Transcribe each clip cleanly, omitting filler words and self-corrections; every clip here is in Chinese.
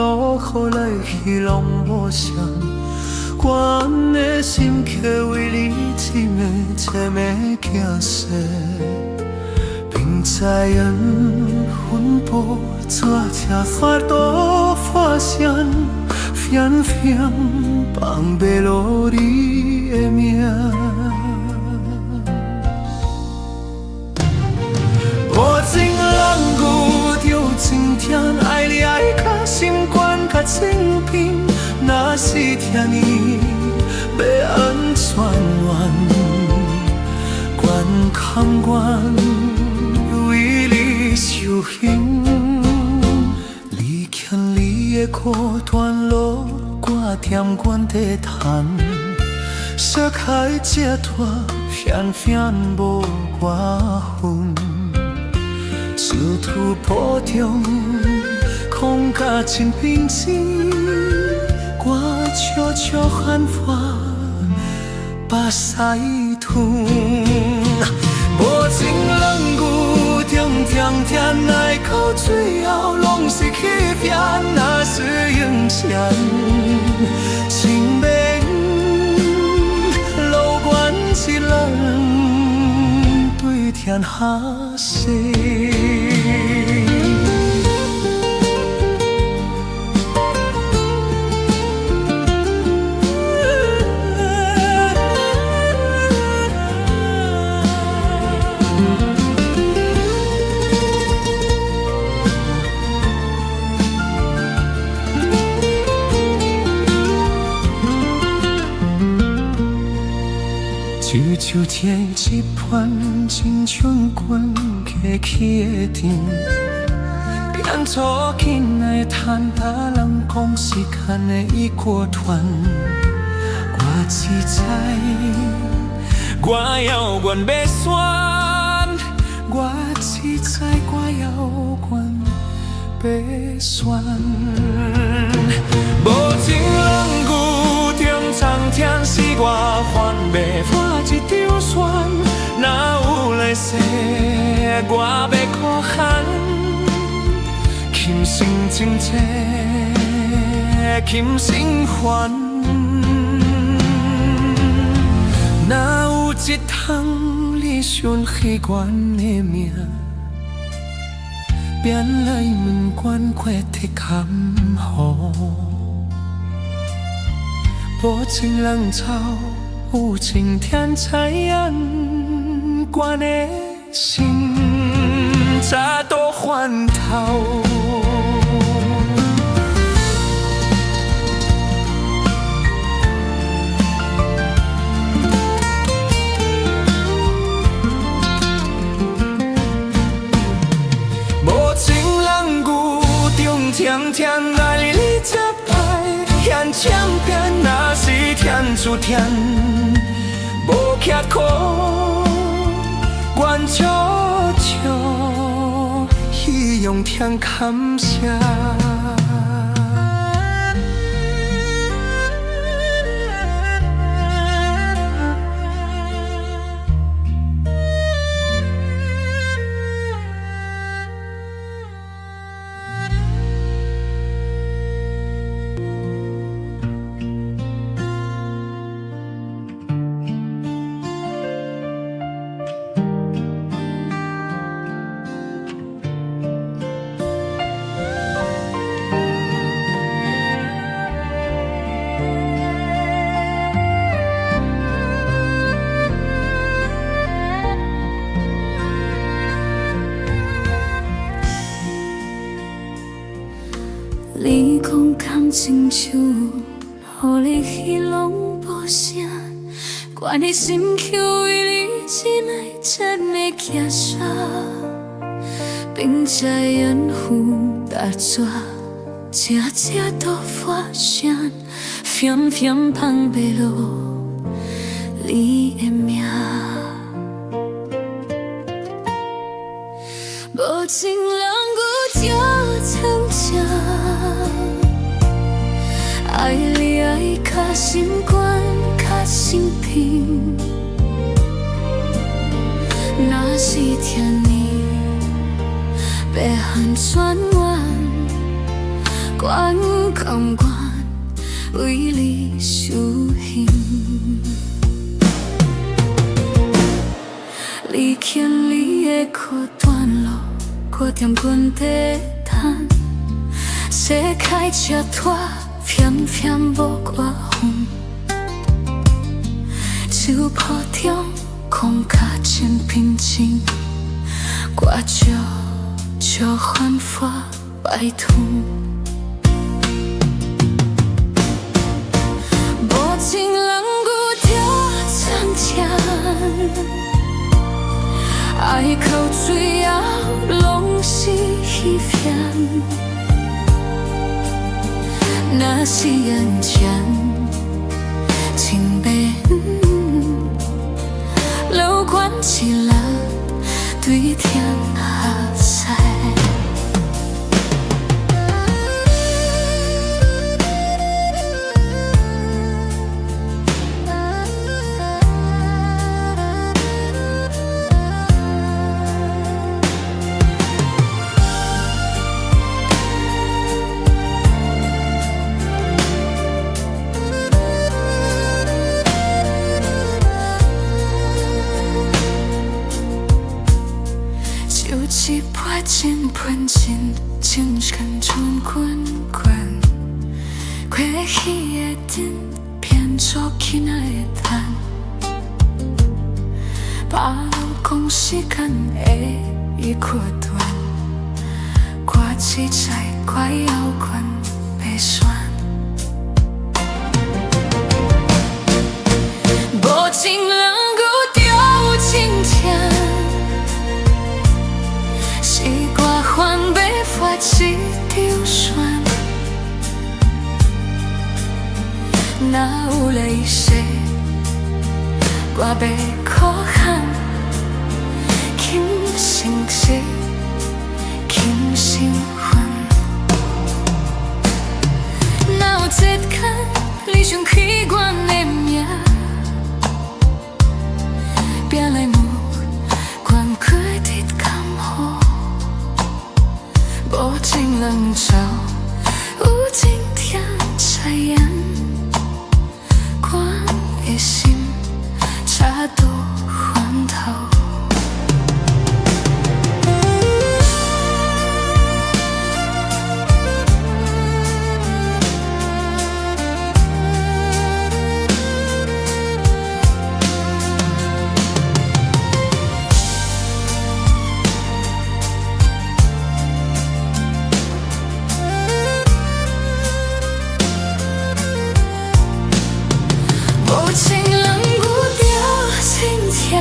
路予来去拢无相，阮的心却为你一暝一暝惊醒。并在缘分波，怎才法度发现，偏偏放袂落你的名。无情人有着真疼，爱你爱甲心肝甲情变，若是疼你要安怎怨？怨堪怨，为你受刑。你欠你的苦段路，我添阮在叹。烧开这拖，偏偏无我份。殊途波中，空甲真平静，我悄悄喊话，把西吞。无情人有中甜甜，爱到最后拢是欺骗，若是用钱，情免路远一人对天下世。就这一盘真像滚起的甜，变做紧来叹，别人讲时间的已过断。我只知我犹原要选，我只知我犹原要选。无情人有中苍天，是我犯袂破一张船，哪有来世我要苦喊？琴声真切，琴声烦，哪有一通你顺起阮的命？变来问阮过体坎坷。无情人走，有情天才忍，阮的心早都翻透。无情人有中甜甜，爱你才歹嫌欠扁。若是天注天，无乞苦，愿悄悄去用天感谢。你讲感情像予你去拢无声，怪你心口为你一暝一暝行煞，并在缘分打转，这都发现，偏偏放袂落你的名。无情人有着曾经。爱你爱较心肝较心平，若是疼你要喊转弯，关甘愿为你受刑。你牵你的裤段落，我踮阮地毯，世界车拖偏偏无我风。手抱中空脚真平静，我就焕发白痛。无情人有着惨惨，爱哭最后拢是彼片。若是眼前，请别流关起了对天下塞。一杯真喷真真沉船滚滚，过去的灯变作今仔的叹，把路讲时间会已过断，我只知怪遥远袂选，无情人有着情痛。还要发一条线，若有泪水，我要哭喊，轻声息，轻声唤。若有一天你想起阮的名，拼来问阮过得敢好？无情人走，有情天在演，阮的心差多昏头。情人有着情痛，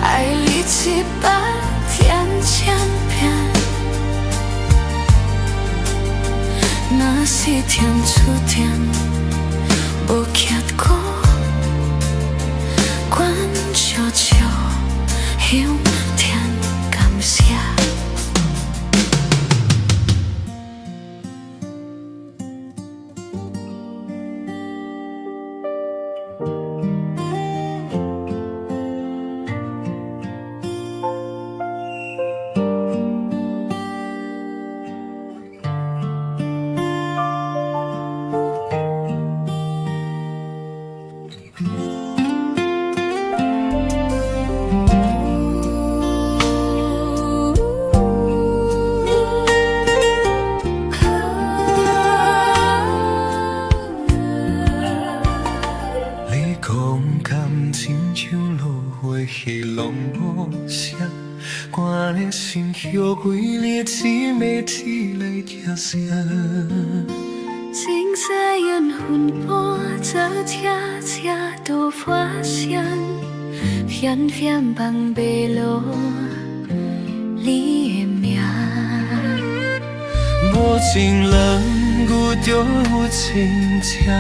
爱你一百天千遍。若是天注定无结果，阮悄悄向天感谢。戏拢无声，我的心许为你姊妹起来听声。青色缘分般早车车都发现，偏偏放袂落你的名。无情人有着有情痛，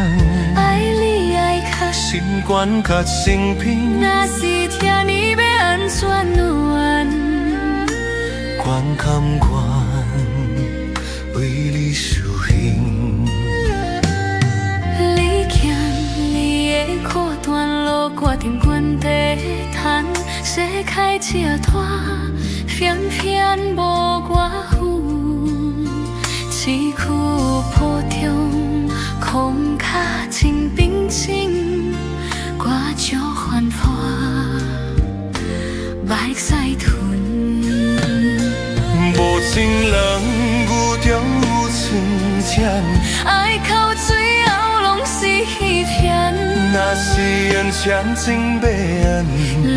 爱你爱较心肝较心平。若是听你要安怎暖，愿甘愿为你受刑。你行你的苦段路，我踮原地叹。世界这大，偏偏无我份。市区坡中，空脚真平静，歌照繁华，目屎吞。无情人雨中有情针，爱到最后拢是欺骗。若是缘深情要安，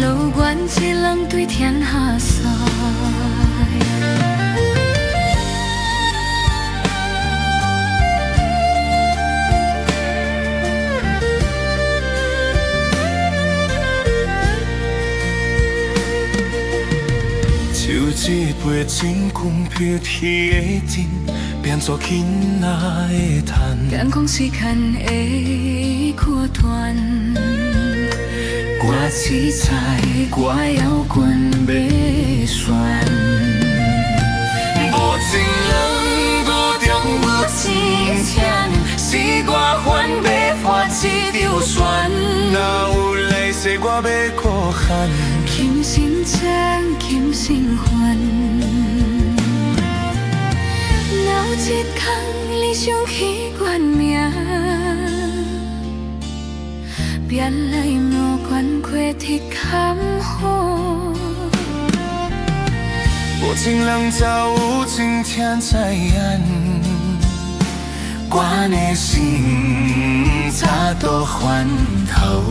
路远一人对天下赛。就一杯真君飘天的阵，变作囡仔的叹。眼光时间会割断，我只知我要滚要选。无情人雨中有情针，是我烦要破一条船。哪有泪水我要哭喊？金心情，金心烦。哪有一天你想起原名？别来无关过铁坎坷。无情人早有情天在演，我的心早都翻头。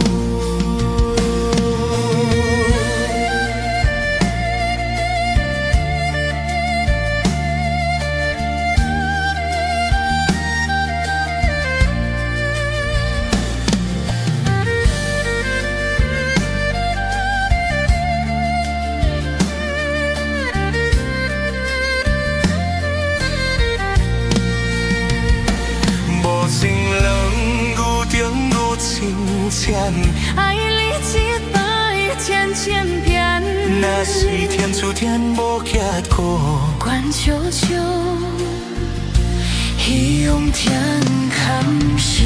情人雨中有情针，爱你一摆渐渐变。若是天注定无结果，关照照，希望天坎上。